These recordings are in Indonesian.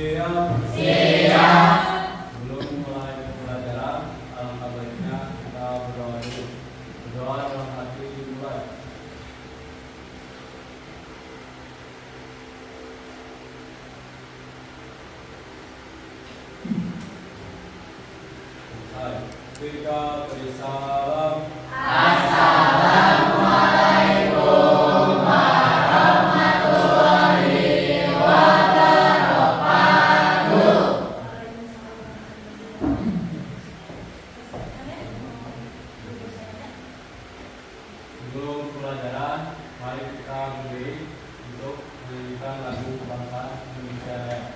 Sebelum mulai pelajaran, alangkah baiknya kita berdoa dulu. Berdoa dalam hati dimulai. Tiga beri salam. Assalamualaikum warahmatullahi wabarakatuh. Sebelum pelajaran, mari kita berdiri untuk menyanyikan lagu kebangsaan Indonesia Raya.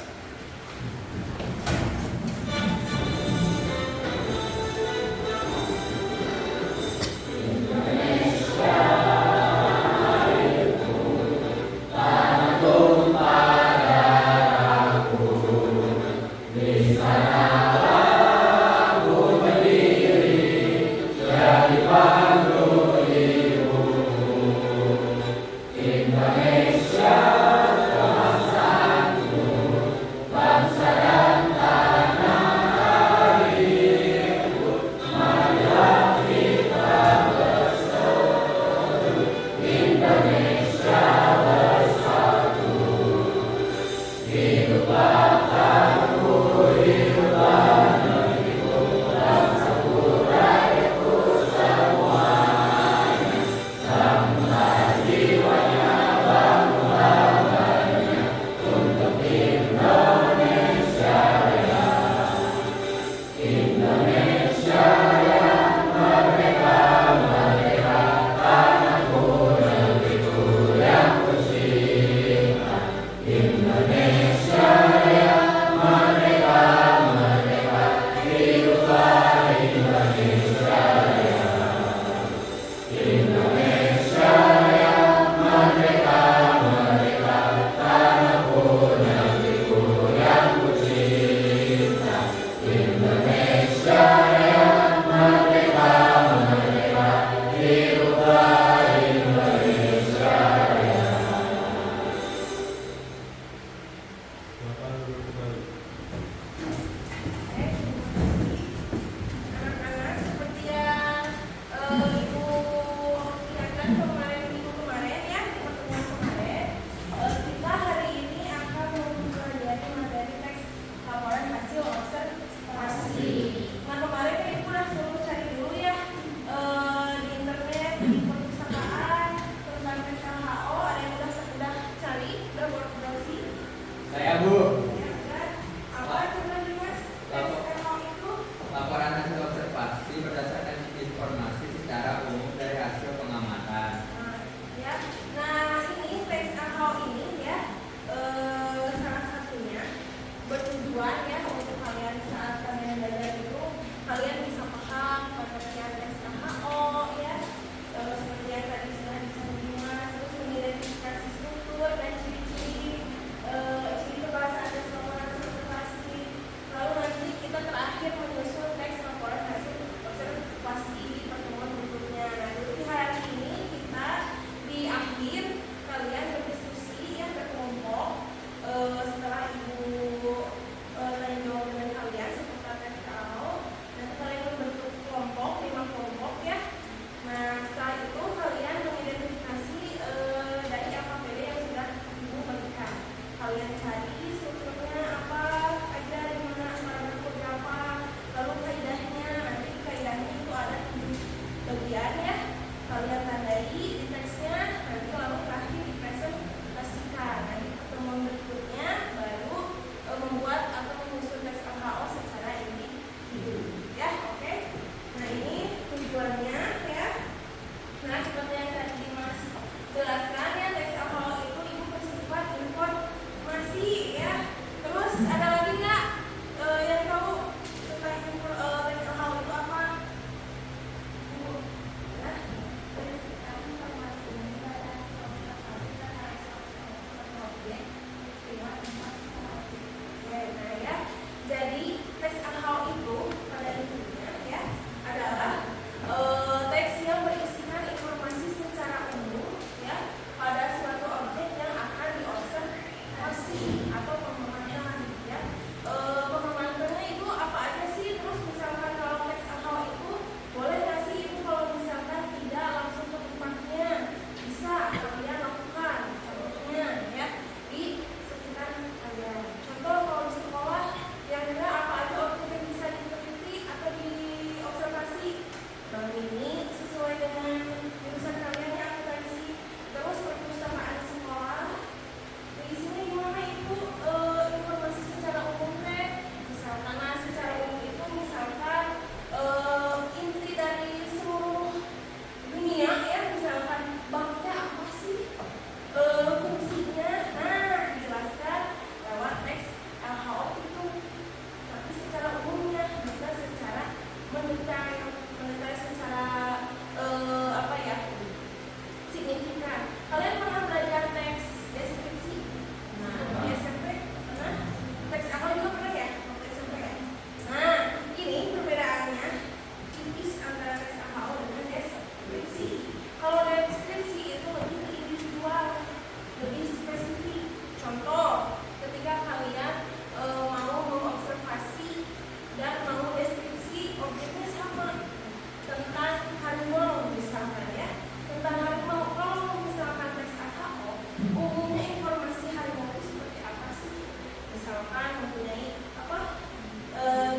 mempunyai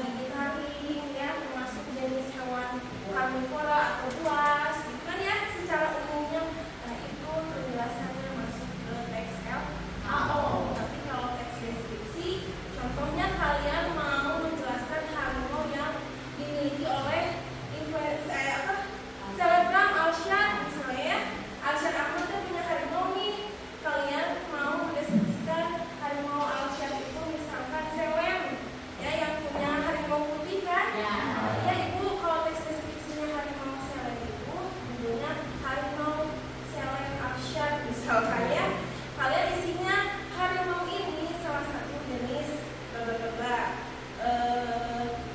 gigi taring ya, termasuk jenis hewan karnivora atau buas, gitu kan ya secara umumnya. Nah itu penjelasannya masuk ke teks LHO. Tapi kalau teks deskripsi, contohnya kalian mau menjelaskan harimau yang dimiliki oleh selebgram Alshad misalnya ya. Alshad Ahmad kan punya harimau nih. Kalian mau mendeskripsikan harimau Alshad itu misalkan Selem ya, yang punya harimau putih kan? Ya ibu, kalau teks deskripsinya harimau Selem itu judulnya harimau Selem Alshad misalkan ya. Kalian isinya harimau ini salah satu jenis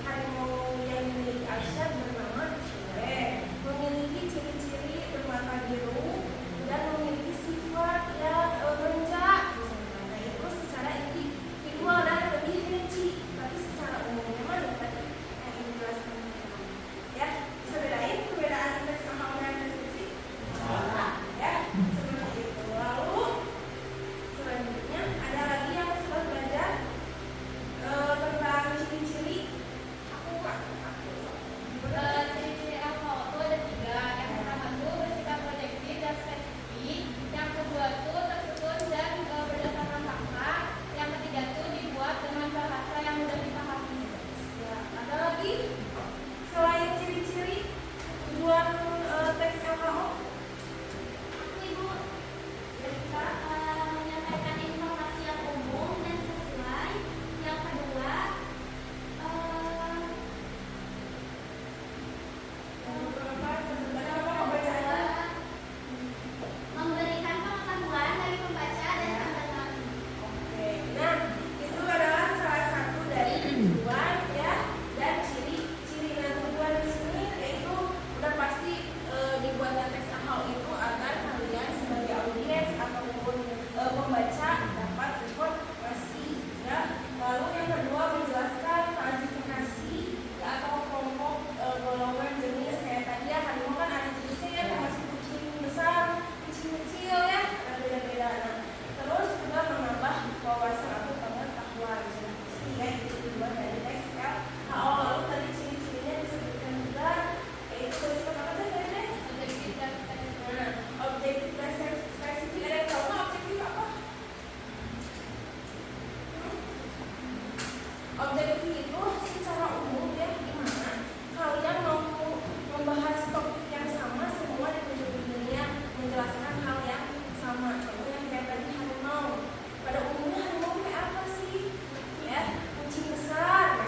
harimau yang dimiliki Alshad bernama Cile, memiliki ciri-ciri bermata biru dan memiliki sifat yang menja misalkan. Nah itu secara individual dan lebih rinci, tapi secara umumnya mana tadi yang ingin dijelaskan ya. Bisa bedain perbedaan teks LHO dan deskripsi ya, seperti itu. Lalu selanjutnya ada lagi yang sudah belajar tentang ciri-ciri. Ciri-ciri LHO itu ada 3. Yang pertama itu bersifat objektif dan spesifik. Yang kedua itu tersusun dan berdasarkan fakta. Yang ketiga itu dibuat dengan bahasa yang mudah dipahami. Ya, ada lagi selain ciri-ciri tujuan teks LHO? Ibu, kita menyampaikan informasi yang umum dan sesuai. Yang kedua, memberikan pengetahuan bagi pembaca dan tambahan. Oke, nah itu adalah salah satu dari tujuan ya dan ciri-ciri. Nah tujuan di sini yaitu udah pasti dibuatnya teks LHO itu agar kalian sebagai audiens ataupun pembaca dapat informasi ya. Lalu yang kedua menjelaskan klasifikasi ya, atau kelompok golongan jenis. Kayak tadi ya harimau kan ada jenisnya ya, termasuk kucing besar, kucing kecil ya, ada beda-beda. Nah, terus juga menambah wawasan atau pengetahuan ya, itu tujuan dari teks LHO. Lalu tadi ciri-cirinya disebutkan juga yaitu bersifat apa sih tadi? Objektif dan spesifik. Nah, objektif dan spesifik. Ada yang tahu nggak objektif apa? Objektif itu secara umum ya, gimana kalian mau membahas topik yang sama, semua di penjuru dunia menjelaskan hal yang sama. Contoh yang kayak tadi harimau. Pada umumnya harimau kayak apa sih? Ya, kucing besar. Nah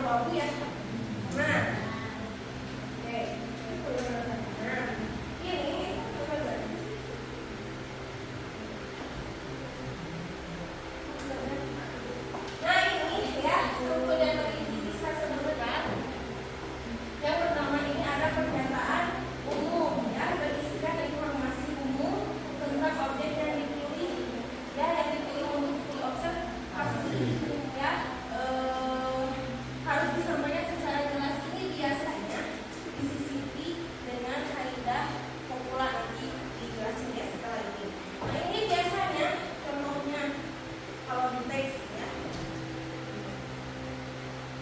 abu-abu ya. Nah, oke. Nah, ini teman-teman. Nah ini ya, struktur dan ini bisa sebutkan. Yang pertama ini ada pernyataan umum ya, berisikan informasi umum tentang objek yang dipilih ya, yang dipilih untuk diobservasi ya, harus disampaikan secara jelas. Ini biasanya disisipi dengan kaidah populer, nanti dijelasin ya setelah ini. Nah ini biasanya contohnya kalau di teks ya,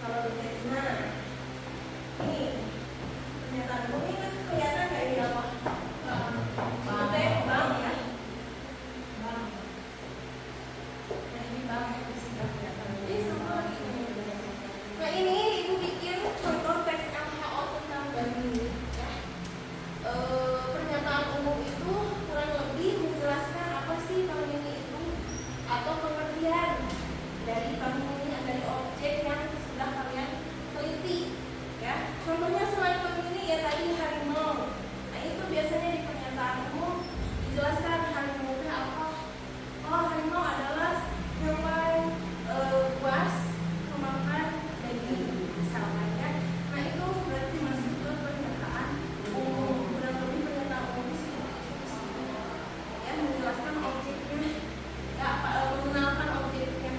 kalau di teks, nah ini pernyataan umum ini kan kelihatan kayak di apa? Itu teh bang ya, bang. Nah ini bang yang disingkat kelihatan. Ini semua ini. Nah ini ibu bikin contoh teks LHO tentang Bamini ya. Pernyataan umum itu kurang lebih menjelaskan apa sih Bamini itu, atau pengertian dari Bamini, dari objek yang sudah kalian teliti ya. Contohnya selain Bamini ya tadi harimau. Nah itu biasanya di pernyataan umum dijelaskan harimau itu apa. Oh harimau adalah hewan buas pemakan daging misalnya ya. Nah itu berarti masuk ke pernyataan umum. Kurang lebih pernyataan umum seperti itu ya, menjelaskan objeknya ya, mengenalkan objeknya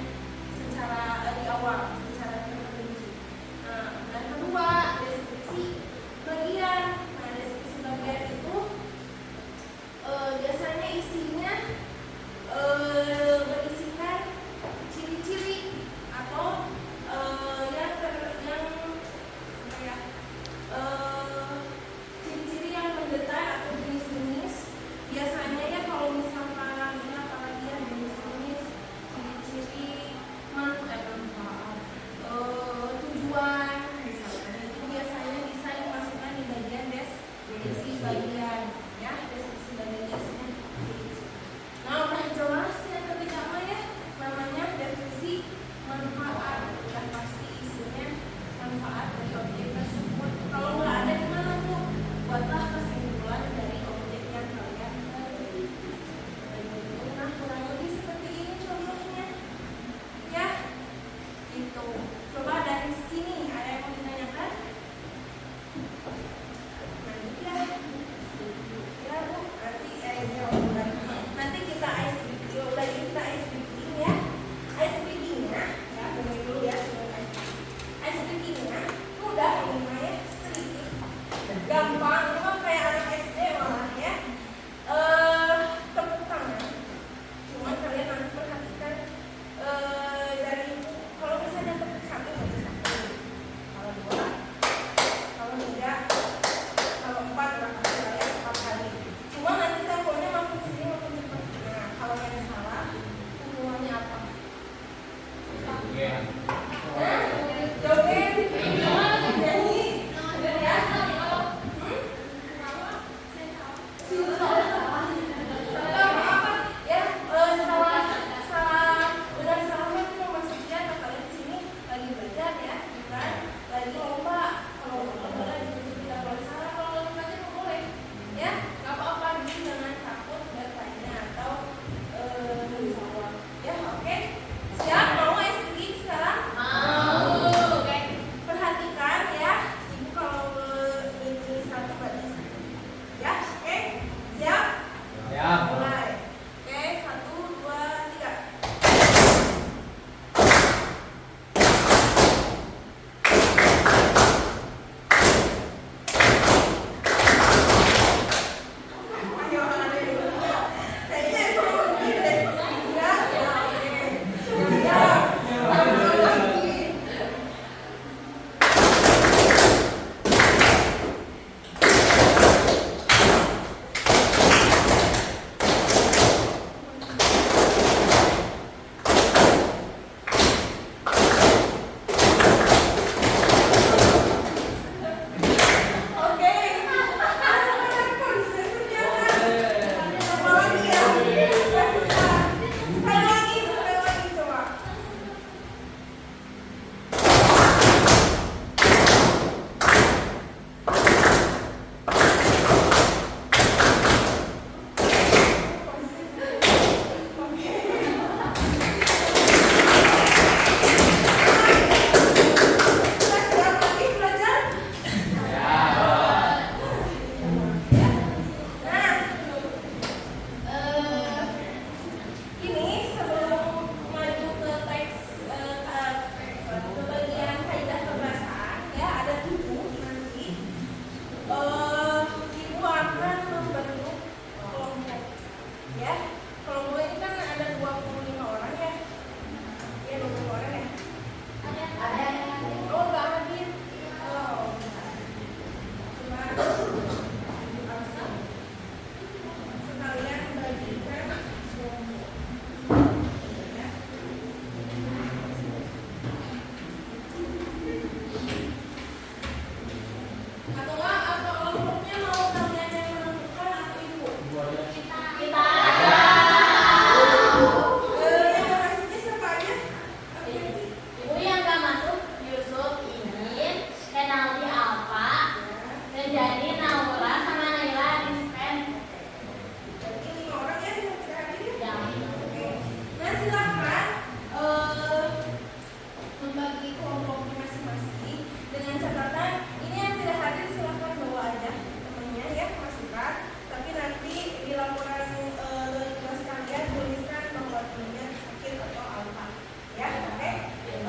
secara di awal, secara terperinci. Nah dan kedua deskripsi bagian. Nah deskripsi bagian itu biasanya isinya berisikan ciri-ciri atau ciri-ciri yang mendetail atau jenis-jenis. Biasanya ya kalau misalkan ini apalagi ya, jenis-jenis, ciri-ciri manfaat, tujuan misalnya, itu biasanya bisa dimasukkan di bagian deskripsi bagian ya, deskripsi bagian biasanya. Nah udah jelas yang ketiga mah ya, namanya definisi manfaat. Udah pasti isinya manfaat dari objek tersebut. Kalau nggak ada gimana tuh? Buatlah kesimpulan dari objek yang kalian teliti. Nah kurang lebih seperti ini contohnya ya. Itu. Coba dari sini ada yang mau ditanyakan? Nah, ya Bu, nanti kita ice breaking lagi, kita ice breaking ya. Ice breakingnya ya, dengerin dulu ya. Ice breakingnya mudah ini mah ya, sedikit gampang, ini mah kayak anak SD malah ya. Tepuk tangan. Cuman kalian nanti perhatikan dari kalau misalnya tepuk satu nanti satu, kalau dua, kalau tiga, kalau empat berapa kali ya, 4 kali. Cuma nanti temponya makin sini makin cepat. Nah kalau yang salah hukumannya apa? Ya. Nah, joget, nyanyi, ya. Siap, mau SPG sekarang?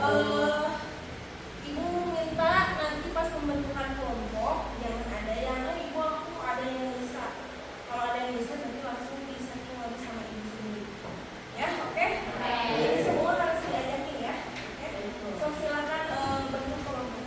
Ibu minta nanti pas pembentukan kelompok jangan ada yang ibu aku ada yang bisa. Kalau ada yang bisa nanti langsung disetting lagi sama ibu sendiri. Ya, oke? Jadi semua harus diajakin ya. Oke? So silakan bentuk kelompok.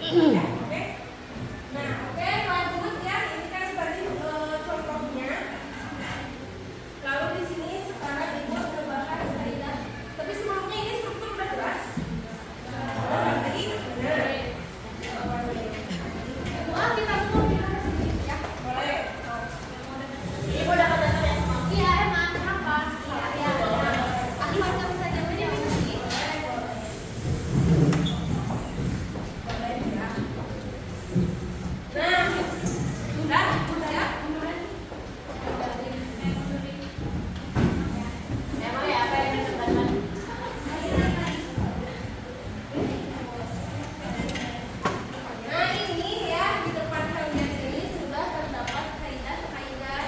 Ya, oke. Nah, oke, lanjut ya. Ini kan tadi contohnya. Lalu di sini sekarang Ibu akan bahas kaidah. Tapi sebelumnya ini struktur udah jelas. Tadi benar. Wah, kita semua bilang ke sini ya. Boleh. Ibu udah pada tahu ya? Iya, emang kenapa? Iya. Aku baca bisa jawab ini sih. Boleh ya. Nah, sudah ya. Emang ya apa yang dikatakan? Nah, ini ya di depan kalian ini sudah terdapat kaidah-kaidah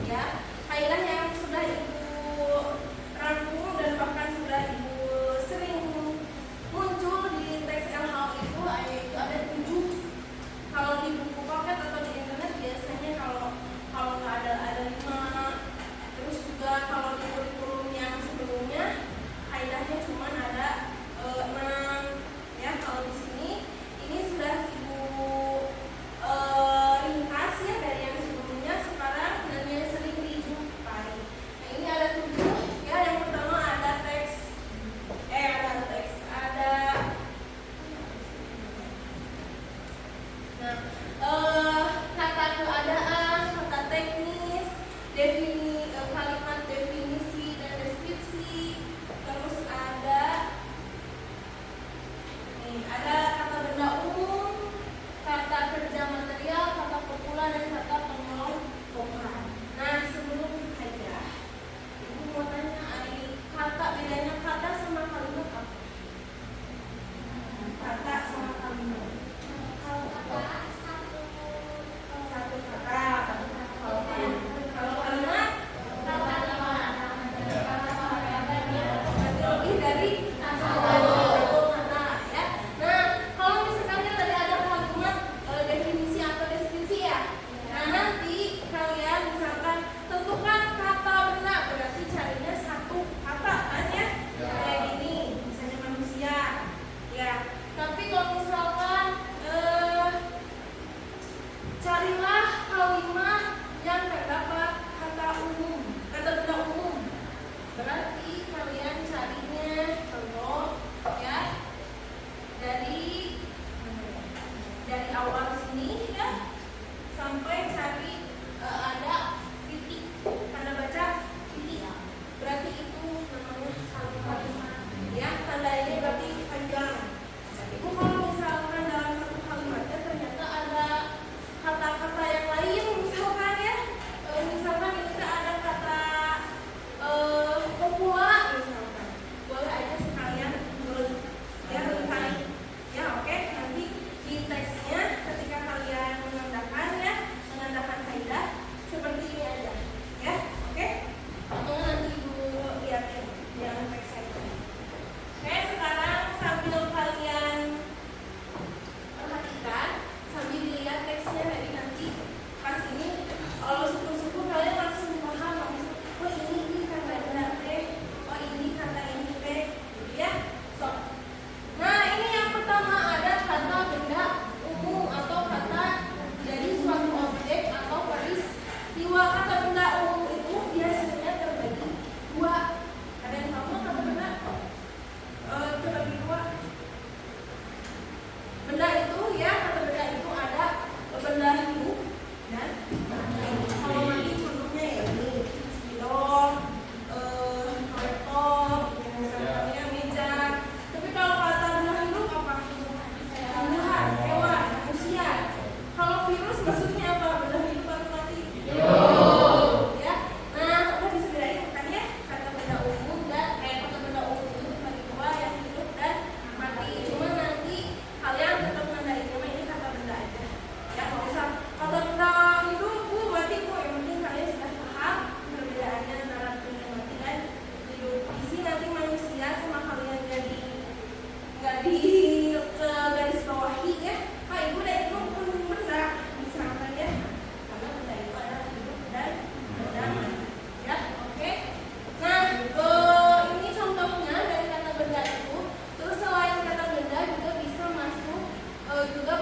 ya. Kaidah yang sudah Ibu rangkum dan bahkan sudah Ibu sering muncul di teks LHO itu, yaitu ada 7. Kalau di buku paket atau di internet biasanya kalau nggak ada 5. Terus juga kalau di kurikulum yang sebelumnya kaidahnya cuma ada 6 ya. Kalau di sini ini sudah Ibu ringkas ya dari yang sebelumnya sekarang dan yang sering dijumpai. Nah, ini ada 7 ya. Yang pertama ada kata keadaan, kata teknis, kalimat definisi dan deskripsi. Terus ada kata benda umum, kata kerja material, kata populer dan kata pengelompokan. Nah, sebelum kaidah, Ibu mau tanya, bedanya kata sama kalimat apa? Kata sama kalimat. Satu kata. Kalau kalimat lebih dari satu kata ya. Nah, kalau misalkan tadi ada kalimat definisi atau deskripsi ya. Nah, nanti kalian misalkan tentukan kata benda, berarti carinya satu kata kan ya. Kayak gini, misalnya manusia ya. Tapi kalau misalkan carilah kalimat yang terdapat kata umum, kata benda umum. Berarti kalian carinya contoh ya dari awal sini ya sampai cari ada titik, tanda baca titik. Berarti itu namanya kalimat ya. Tanda ini berarti panjang. Ibu kalau misalkan dalam satu kalimatnya ternyata ada kata-kata yang lain misalkan ya, misalkan ini ada kata populer misalkan, boleh aja sekalian ya lengkap ya. Oke, nanti di teksnya ketika kalian menandakan kaidah seperti ini aja ya. Oke, nanti Ibu lihatin yang teks saya. Oke, sekarang sambil kalian perhatikan, sambil dilihat teksnya, jadi nanti pas ini kalau suku-suku kalian langsung paham langsung, oh ini kata benar teh, oh ini kata ini teh, gitu ya. Nah, ini yang pertama ada kata benda umum atau kata dari suatu objek atau peristiwa. Kata benda umum itu biasanya terbagi 2. Ada yang tahu kata benda terbagi 2? Benda itu ya, kata benda itu ada benda hidup dan kalau mati contohnya ya ini spidol, laptop, misalnya meja. Tapi kalau kata benda hidup apa? Tumbuhan, hewan, manusia. Kalau virus maksudnya apa? Benda hidup atau mati? Ya. Nah, udah bisa bedain kan ya? Kata benda umum dan kata benda umum itu terbagi 2, yang hidup dan mati. Cuma nanti kalian tetap nandain cuma ini kata benda aja ya. Kalau misal kata benda hidup mati yang penting kalian sudah paham perbedaannya antara benda mati dan hidup. Isi nanti manusia sama kalian jadi nggak di garis bawahi ya. Ibu dan ibu pun benda misalkan ya, karena benda itu adalah hidup dan benda mati ya. Oke, nah ini contohnya dari kata benda itu. Terus selain kata benda juga bisa masuk juga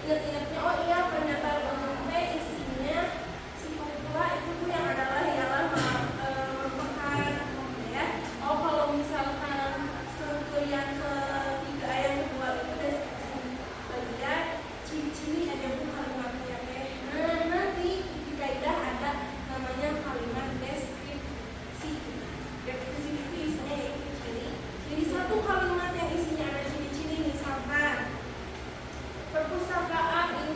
ingat-ingatnya, oh iya pernyataan umum teh isinya si pemula itu tuh yang adalah ialah merupakan ya. Oh kalau misalkan struktur yang ketiga yang kedua itu deskripsi bagian ciri-ciri ada bu kalimatnya teh. Nah nanti di kaidah ada namanya kalimat deskripsi. Deskripsi itu isinya yaitu ciri. Jadi satu kalimat yang isinya ada ciri-ciri, misalkan perpustakaan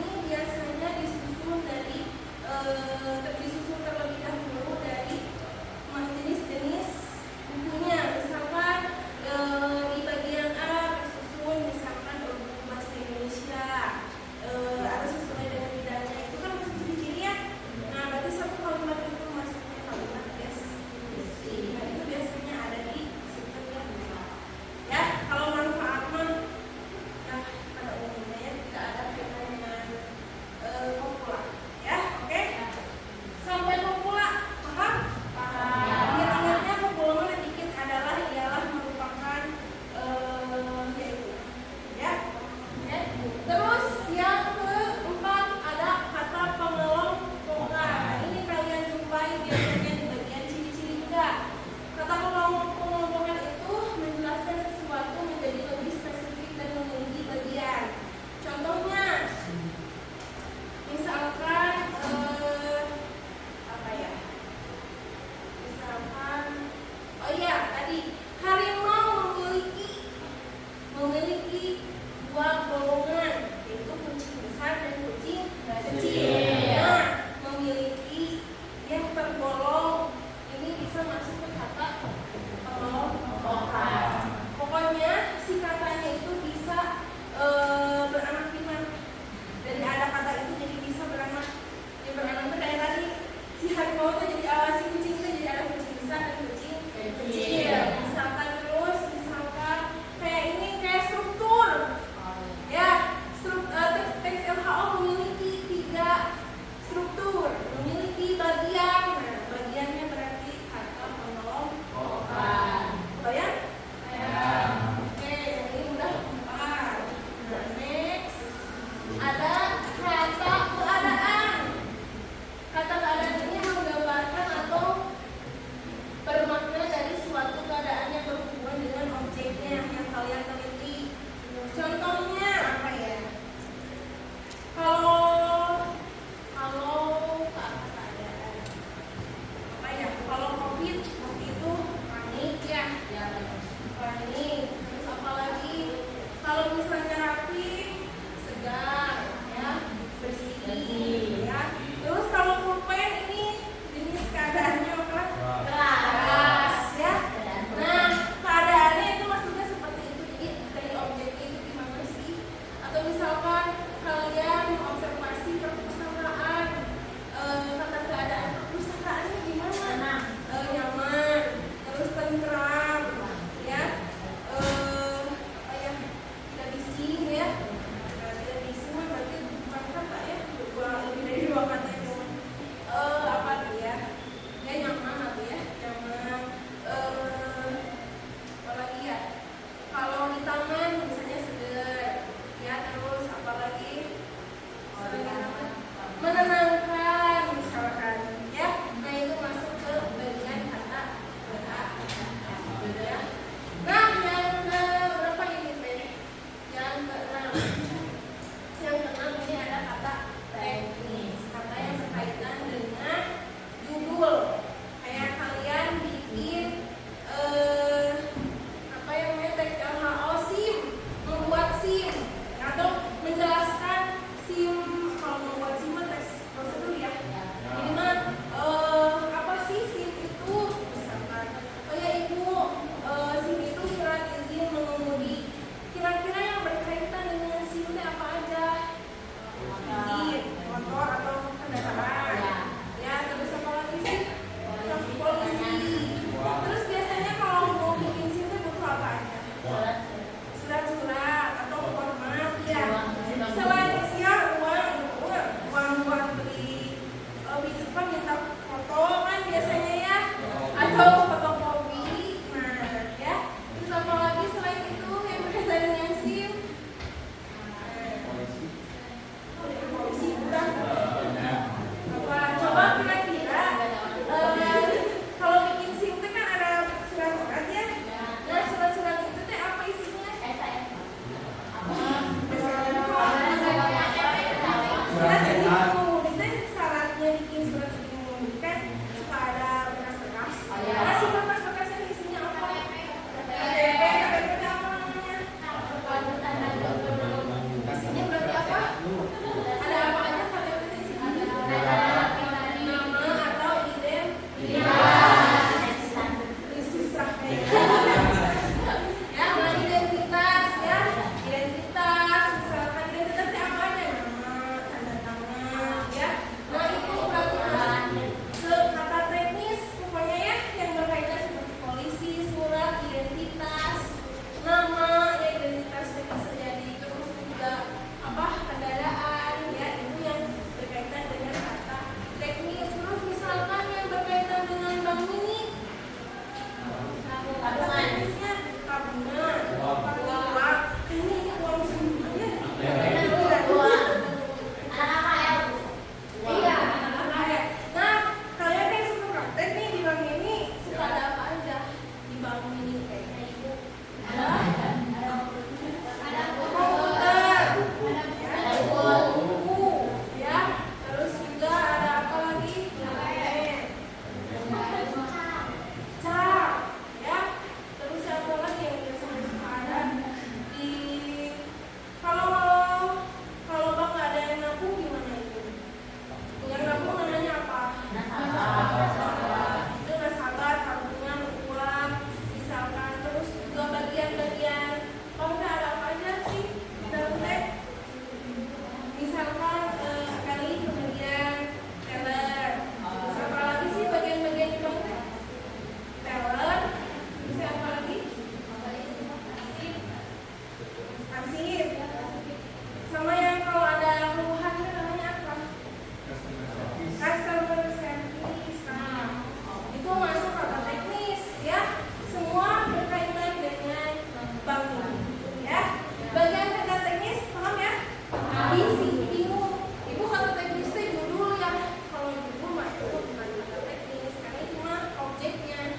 Tadi sih bingung. Ibu kata teknis teh judul ya. Kalau judul mah itu bukan kata teknis, karena itu mah objeknya.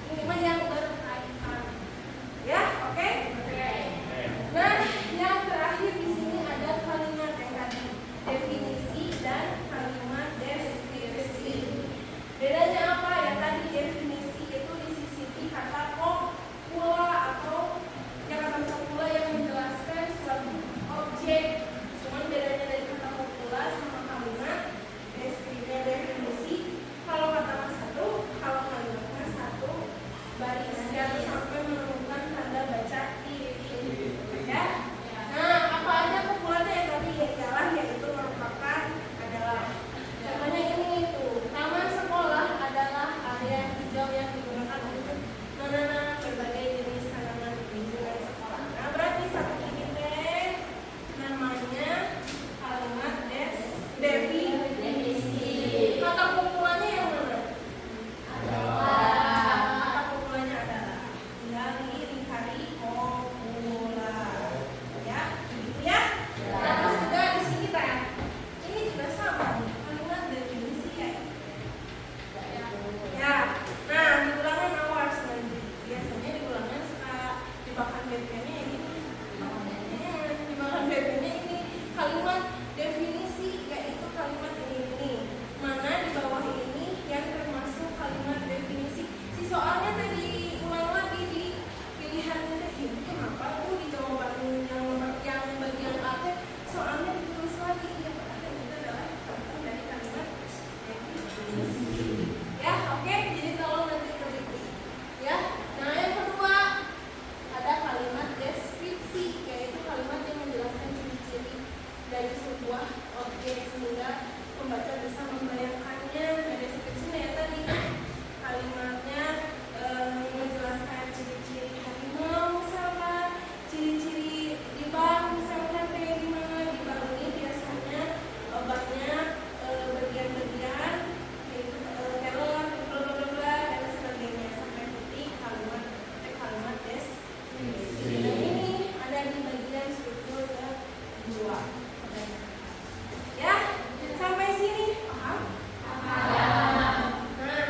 Ini mah yang berkaitan. Ya, oke? Nah, yang terakhir di sini ada kalimat yang tadi definisi dan kalimat deskripsi. Bedanya apa? Yang tadi definisi itu disisipi kata kopula atau yang kata kopula yang menjelaskan suatu objek. Cuman bedanya dari kata kopula sama kalimat definisi. Kalau kata mas satu, kalau kalimatnya satu baris ya sampai menemukan tanda baca titik. Ya. Nah, apa aja kopulanya yang tadi ya ialah yaitu merupakan adalah contohnya ini tuh taman sekolah adalah area hijau yang digunakan untuk menanam berbagai jenis tanaman di lingkungan sekolah. Nah, berarti satu ini teh namanya kalimat definisi. Kata kopulanya yang mana? Kata kopulanya adalah gali lingkari kopula. Ya, gitu ya. Terus juga di sini teh ini juga sama kalimat definisi ya. Ya, nah di ulangan awas nanti. Biasanya di ulangan suka dimakan BP-nya ini. Dimakan BP-nya ini kalimat definisi yaitu kalimat ini. Mana di bawah ini yang termasuk kalimat definisi. Si soalnya tadi ulang lagi di pilihannya teh ini kenapa di jawaban yang bagian A teh soalnya ditulis lagi ya padahal itu adalah contoh dari kalimat definisi. Ya, oke, jadi tolong nanti teliti. Ya. Nah, yang kedua ada kalimat deskripsi yaitu kalimat yang menjelaskan ciri-ciri dari sebuah objek sehingga pembaca bisa membayangkannya. Nah, deskripsinya ya tadi kalimatnya menjelaskan ciri-ciri harimau misalkan, ciri-ciri di bank misalkan kayak gimana. Di bank ini biasanya banyak bagian-bagian yaitu teller, bla bla bla bla dan sebagainya sampai titik kalimat deskripsi. Dan ini ada di bagian struktur kedua. Ya, sampai sini paham? Nah,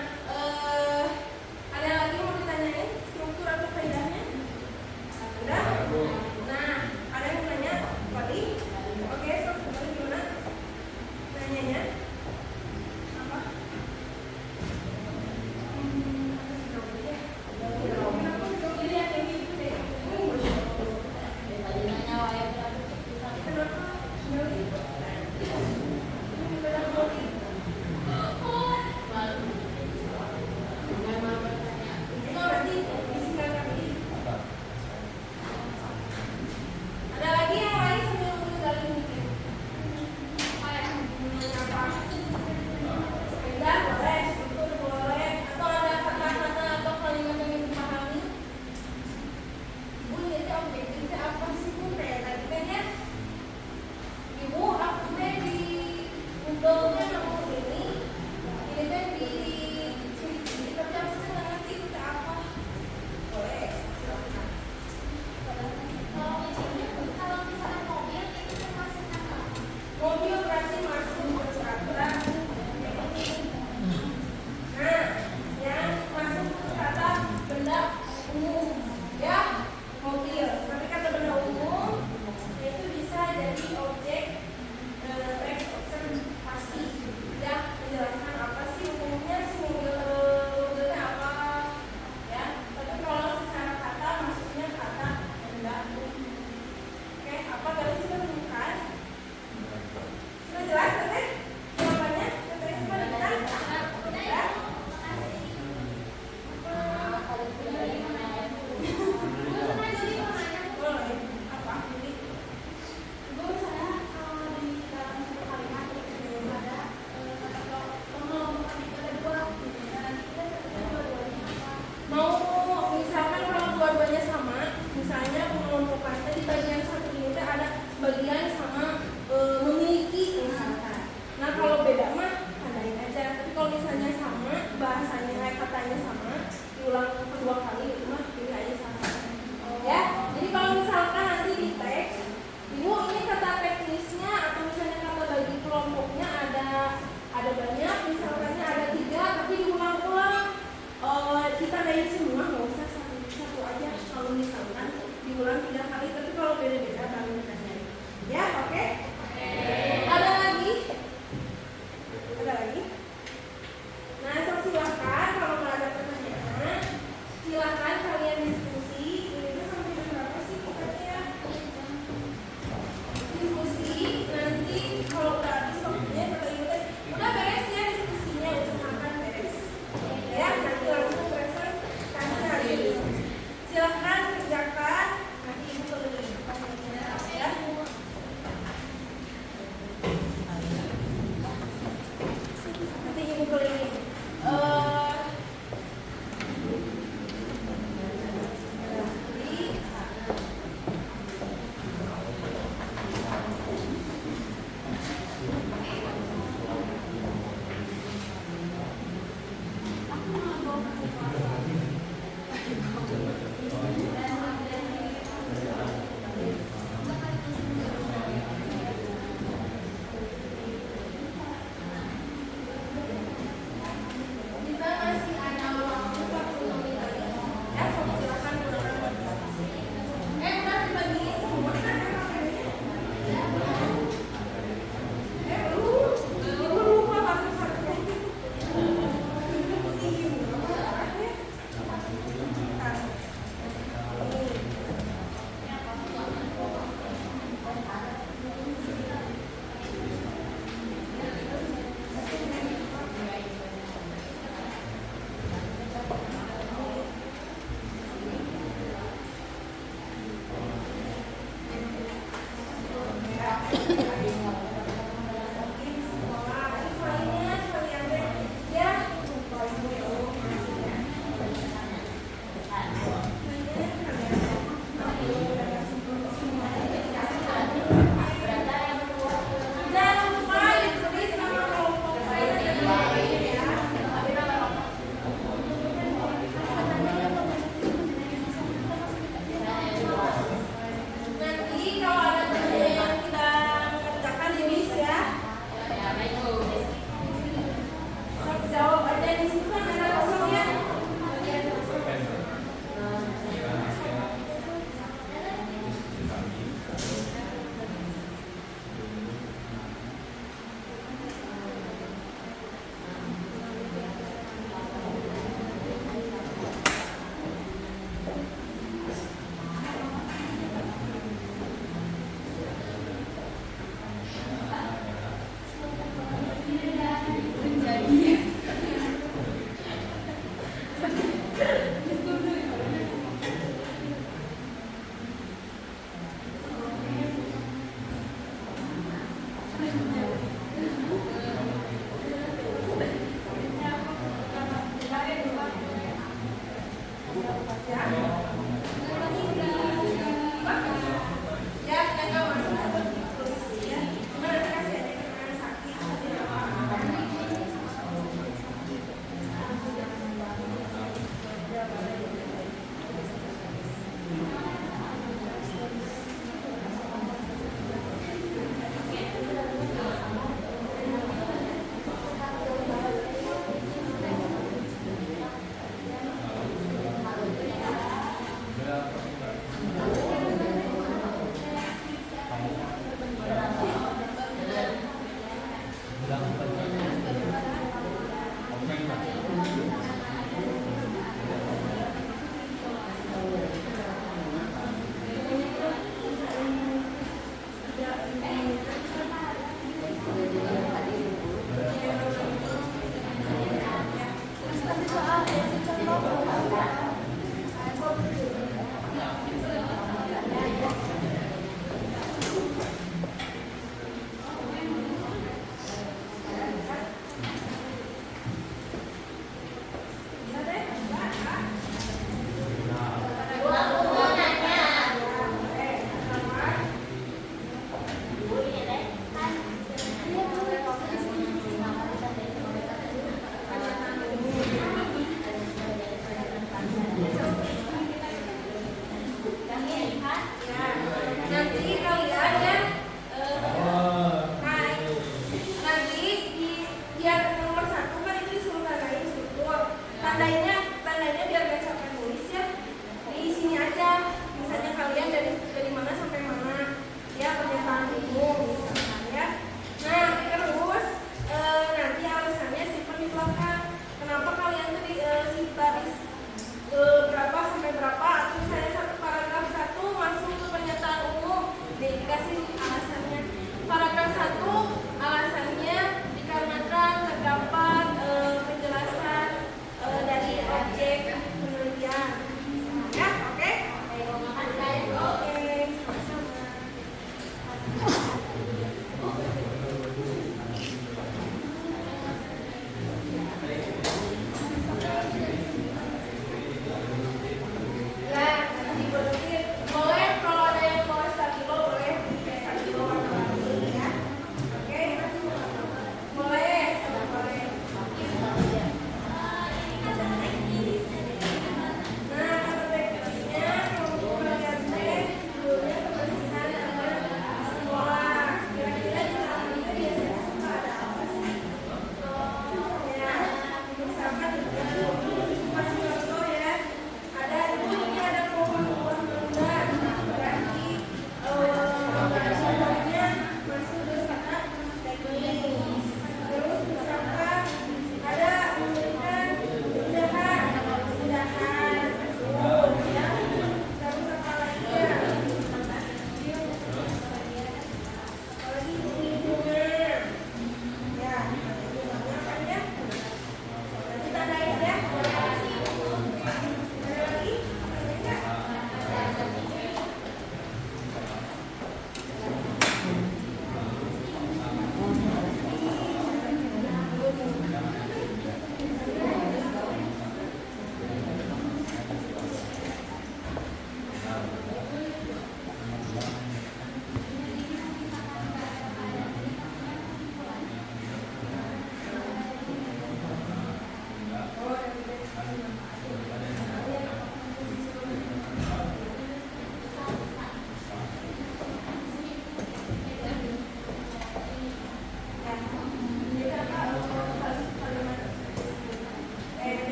ada lagi mau ditanyain struktur atau faedahnya? Udah? Nah, ada yang nanya tadi? Oke, tadi gimana? Nanyanya? Apa? Ini yang gitu deh. Kenapa?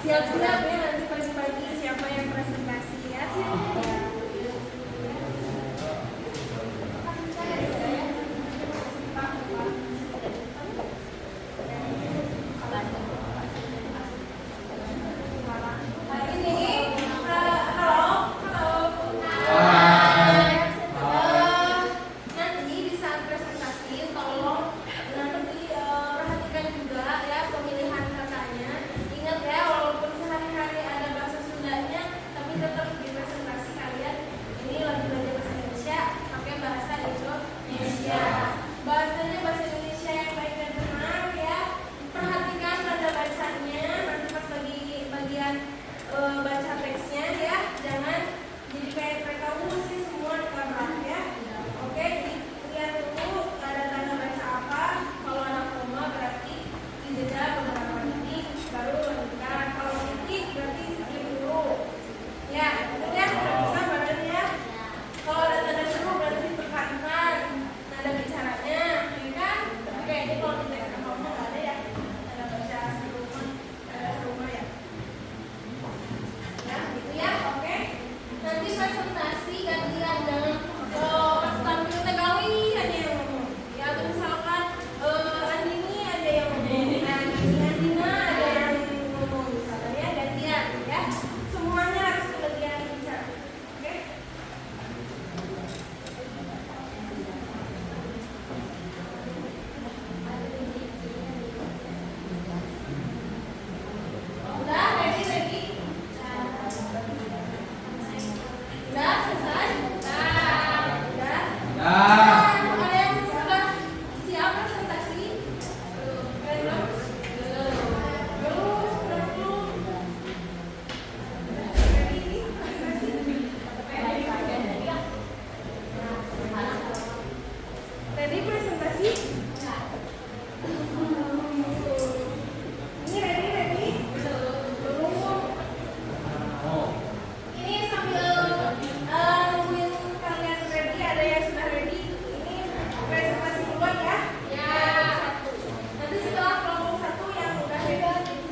Siap-siap ya nanti pagi-pagi siapa yang presentasi ya. juga ya pemilihan katanya. Ingat ya, walaupun sehari-hari ada bahasa Sundanya, tapi tetap di presentasi kalian ini lagi belajar bahasa Indonesia, pakai bahasa Indonesia. Bahasanya bahasa Indonesia yang baik dan benar ya. Perhatikan pada bacanya, nanti pas bagi bagian baca teksnya ya, jangan jadi kayak kamu sih semua ditabrak ya. Oke, jadi lihat dulu ada tanda baca apa. Kalau ada koma berarti dijeda beberapa detik baru lanjutkan. Kalau titik berarti skip dulu. Ya, betul ya? Bisa badannya. Kalau ada tanda seru berarti ditekankan nada bicaranya, ya kan? Oke, jadi kalau di teks kamu nggak ada ya tanda baca seru ya. Ya, gitu ya. Oke. Nanti presentasi gantian jangan pas tampil tegawi hanya yang ngomong. Ya, atau misalkan Andini ada yang ngomong, Andina ada yang ngomong misalnya ya, gantian ya. Semuanya harus kebagian bicara. Oke? Udah, ready? Udah selesai? Udah? Ada yang sudah siap presentasi? Belum? Ready presentasi? Ini ready? Belum. Ini sambil nungguin kalian ready, ada yang sudah ready. Ini presentasi duluan ya. Satu. Nanti setelah kelompok 1 yang udah ready,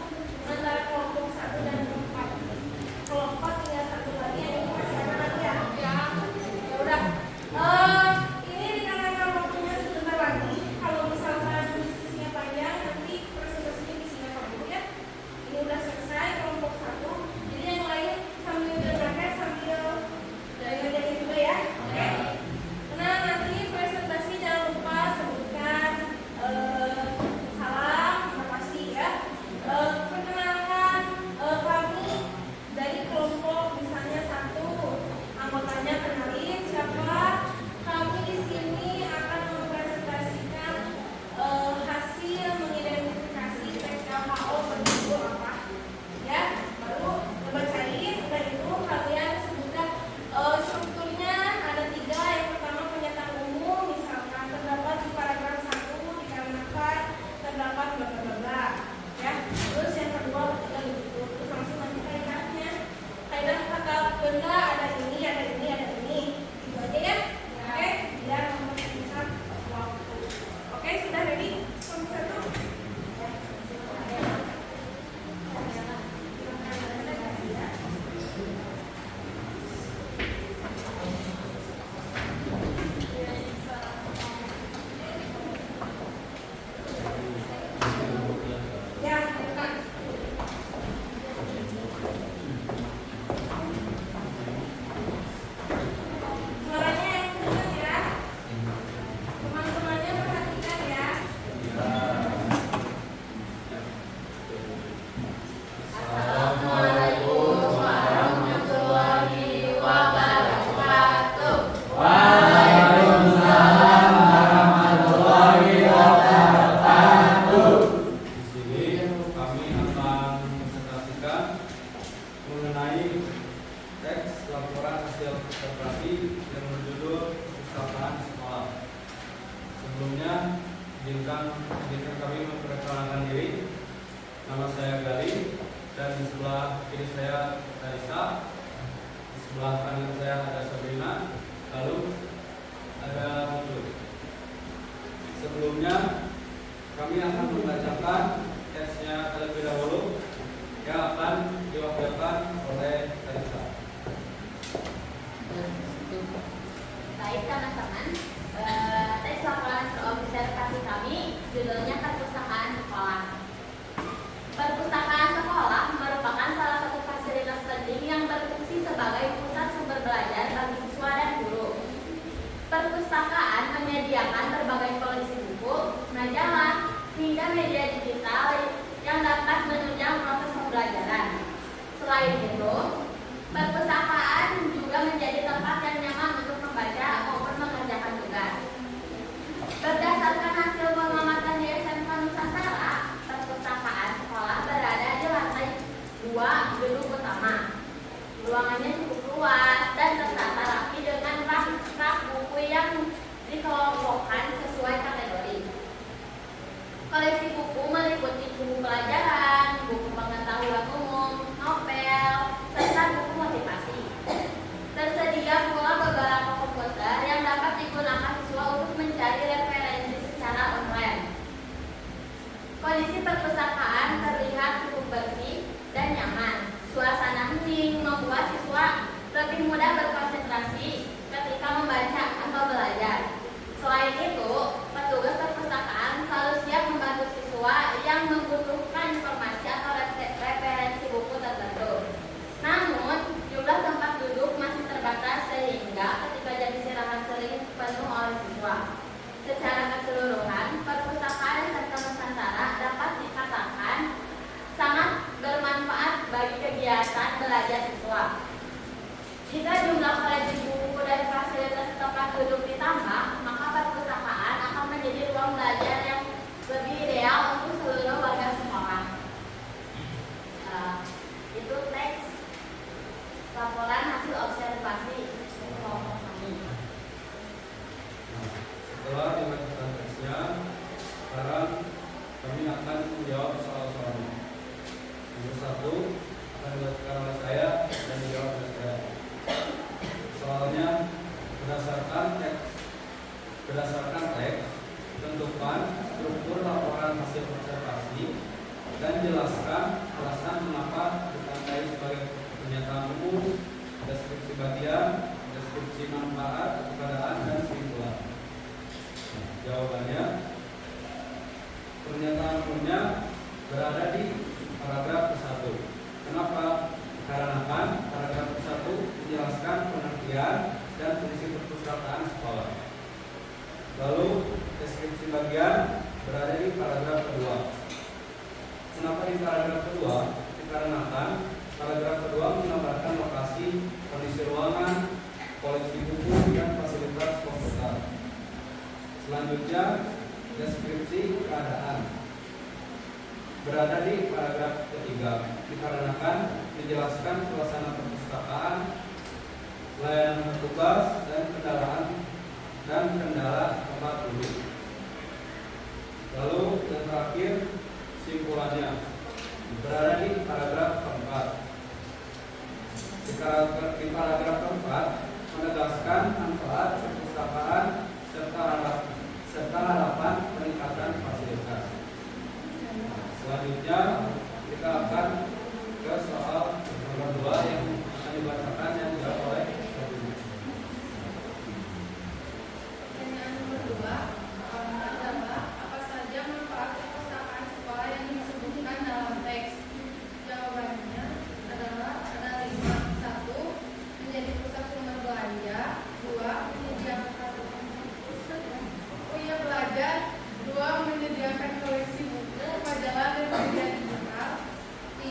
antara kelompok 1 dan 4. Kelompok tinggal 1 lagi, yang ini masih ada lagi ya. Ya udah. Ini dikarenakan waktunya sebentar lagi. Kalau misalkan diskusinya panjang, nanti presentasinya disingkat dulu ya. Ini udah selesai kelompok 1. Jadi yang lain sambil dengarkan sambil dengerin juga ya. Oke. Nah, nanti presentasi jangan lupa sebutkan salam, udah pasti ya. Perkenalkan kami dari kelompok misalnya 1. Anggotanya kenalin siapa. Kami di sini akan mempresentasikan hasil mengidentifikasi teks WHO berjudul apa. Ya, baru ngebacain. Udah itu kalian sebutkan strukturnya ada 3. Yang pertama pernyataan umum, misalkan terdapat di paragraf 1 dikarenakan terdapat bla bla bla bla. Ya, terus yang kedua ketiga begitu. Terus langsung nanti kaidahnya. Kaidah kata benda ada ini, ada ini, ada ini. Itu aja ya. Oke, biar mempersingkat waktu. Oke, sudah ready? Kelompok 1? Ya, depan. Suaranya yang kencang ya. Teman-temannya perhatikan ya. Assalamualaikum warahmatullahi wabarakatuh. Waalaikumsalam warahmatullahi wabarakatuh. Di sini kami akan presentasikan mengenai teks laporan hasil observasi yang berjudul Perpustakaan Sekolah. Sebelumnya, izinkan kami memperkenalkan diri. Nama saya Gali dan di sebelah kiri saya Raisa, di sebelah kanan saya ada Sabrina, lalu ada Mutu. Sebelumnya kami akan membacakan teksnya terlebih dahulu yang akan diwakilkan oleh Raisa. Baik teman-teman, teks laporan hasil observasi kami judulnya Perpustakaan Sekolah. Perpustakaan sekolah merupakan salah satu fasilitas penting yang berfungsi sebagai pusat sumber belajar bagi siswa dan guru. Perpustakaan menyediakan berbagai koleksi buku, majalah, hingga media digital meliputi buku pelajaran, buku pengetahuan umum, novel, serta buku motivasi. Tersedia pula beberapa komputer yang dapat digunakan siswa untuk mencari referensi secara online. Kondisi perpustakaan terlihat cukup bersih dan nyaman. Suasana hening membuat siswa lebih mudah berkonsentrasi ketika membaca atau belajar. Selain itu, petugas perpustakaan selalu siap membantu siswa yang membutuhkan informasi atau referensi buku tertentu. Namun, jumlah tempat duduk masih terbatas sehingga ketika jam istirahat sering penuh oleh siswa. Secara keseluruhan, perpustakaan SMK Nusantara dapat dikatakan sangat bermanfaat bagi kegiatan belajar siswa. Jika jumlah koleksi buku dan fasilitas tempat duduk ditambah, maka perpustakaan akan menjadi ruang belajar yang lebih ideal untuk seluruh warga sekolah. Itu teks laporan hasil observasi kelompok kami. Setelah dibacakan teksnya, sekarang kami akan menjawab soal-soalnya. Nomor 1 akan dibacakan oleh saya dan dijawab oleh saya. Soalnya berdasarkan teks, tentukan struktur laporan hasil observasi dan jelaskan alasan mengapa ditandai sebagai pernyataan umum, deskripsi bagian, deskripsi manfaat, keadaan, dan kesimpulan. Jawabannya, pernyataan umumnya berada di paragraf ke-1. Kenapa? Karena paragraf ke-1 menjelaskan pengertian dan fungsi perpustakaan sekolah. Lalu deskripsi bagian berada di paragraf kedua. Kenapa di paragraf kedua? Dikarenakan paragraf kedua menggambarkan lokasi, kondisi ruangan, koleksi buku, dan fasilitas komputer. Selanjutnya, deskripsi keadaan berada di paragraf ketiga, dikarenakan menjelaskan suasana perpustakaan, layanan petugas, dan kendala tempat duduk. Lalu yang terakhir, simpulannya berada di paragraf keempat. Di paragraf keempat menegaskan manfaat perpustakaan serta harapan peningkatan fasilitas. Selanjutnya kita akan ke soal nomor 2 yang akan dibacakan yang dijawab oleh Ibu. Pertanyaan nomor 2 adalah apa saja manfaat perpustakaan sekolah yang disebutkan dalam teks? Jawabannya adalah ada 5. 1. Menjadi pusat sumber belanja. 2. Menyediakan belajar. 2. Menyediakan koleksi buku, majalah, dan media digital. 3.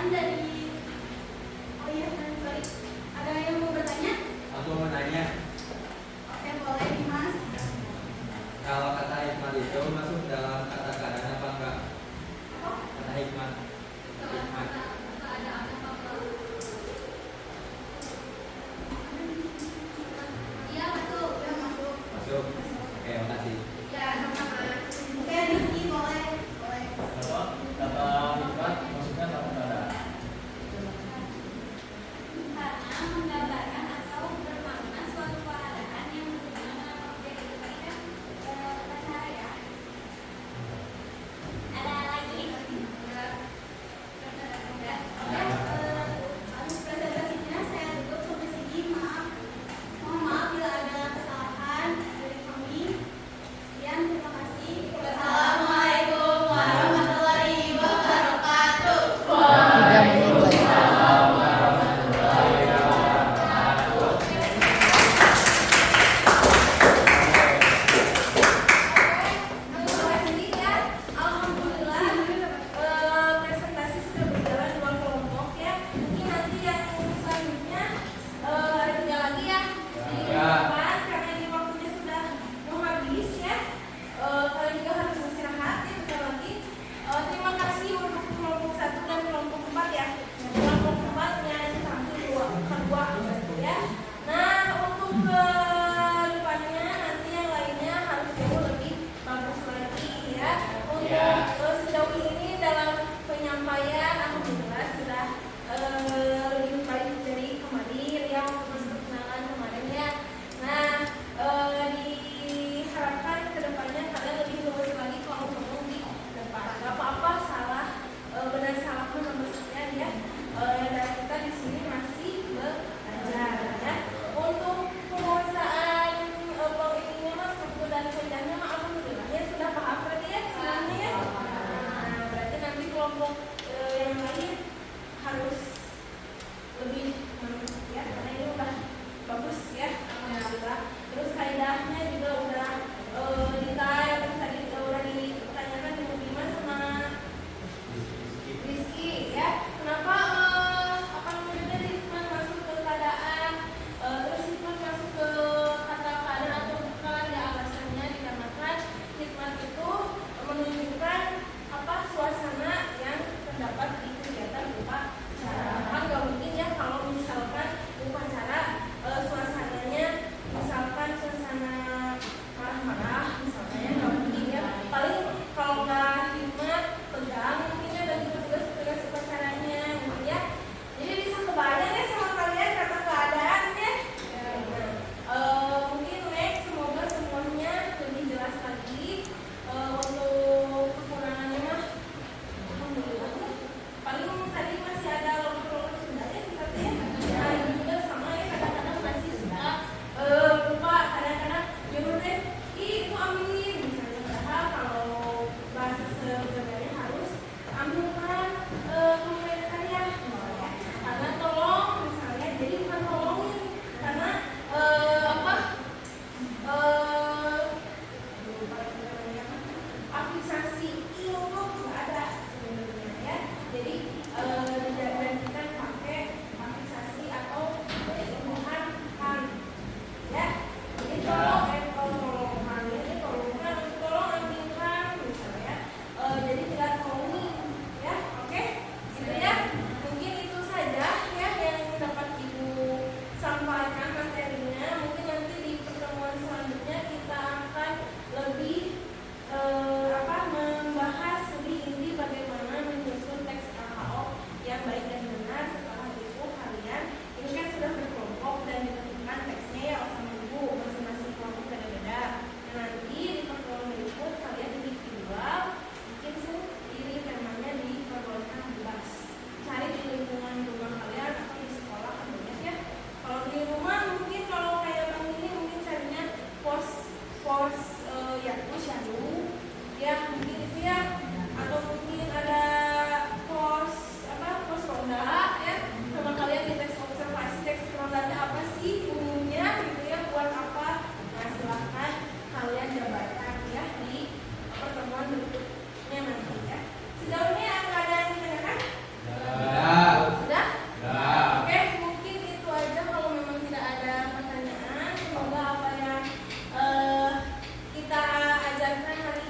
pertanyaan dari oh iya sorry ada yang mau bertanya? Aku mau nanya, Oke boleh Dimas. kalau kata hikmat itu masuk dalam kata keadaan apa enggak? Kata hikmat. Hikmat. Iya masuk. Masuk. Oke, makasih. Ya sama-sama. Oke Rizky boleh. Apa? Kata hikmat maksudnya dalam keadaan. Karena menggambarkan atau bermakna suatu keadaan yang berhubungan dengan objek itu tadi kan bahasa ya. Ada lagi? Enggak. Oke, habis presentasinya saya tutup sampai sini. Mohon maaf bila ada kesalahan dari kami. Sekian, terima kasih. Assalamualaikum warahmatullahi wabarakatuh. 3 menit lagi. Alhamdulillah presentasi sudah berjalan 2 kelompok ya. Mungkin nanti yang selanjutnya ada 3 lagi ya. Jadi Ya. depan karena ini waktunya sudah mau habis ya. Kalian juga harus istirahat ya bentar lagi. Terima kasih untuk kelompok 1 dan kelompok 4 ya. Kelompok 4 yang satu kedua ya. Nah untuk ke depannya nanti yang lainnya harus jauh lebih bagus lagi ya. Untuk sejauh ini dalam penyampaian alhamdulillah sudah lebih baik dari kemarin ya waktu perkenalan kemarin ya. Nah diharapkan kedepannya kalian lebih luwes lagi kalau ngomong di depan. Gak apa-apa salah benar salah pun nomor sekian ya. Dan kita di sini masih belajar ya. Untuk penguasaan blog ininya mas struktur dan kerjanya mah alhamdulillah ya sudah paham berarti ya semuanya ya. Nah berarti nanti kelompok yang lain harus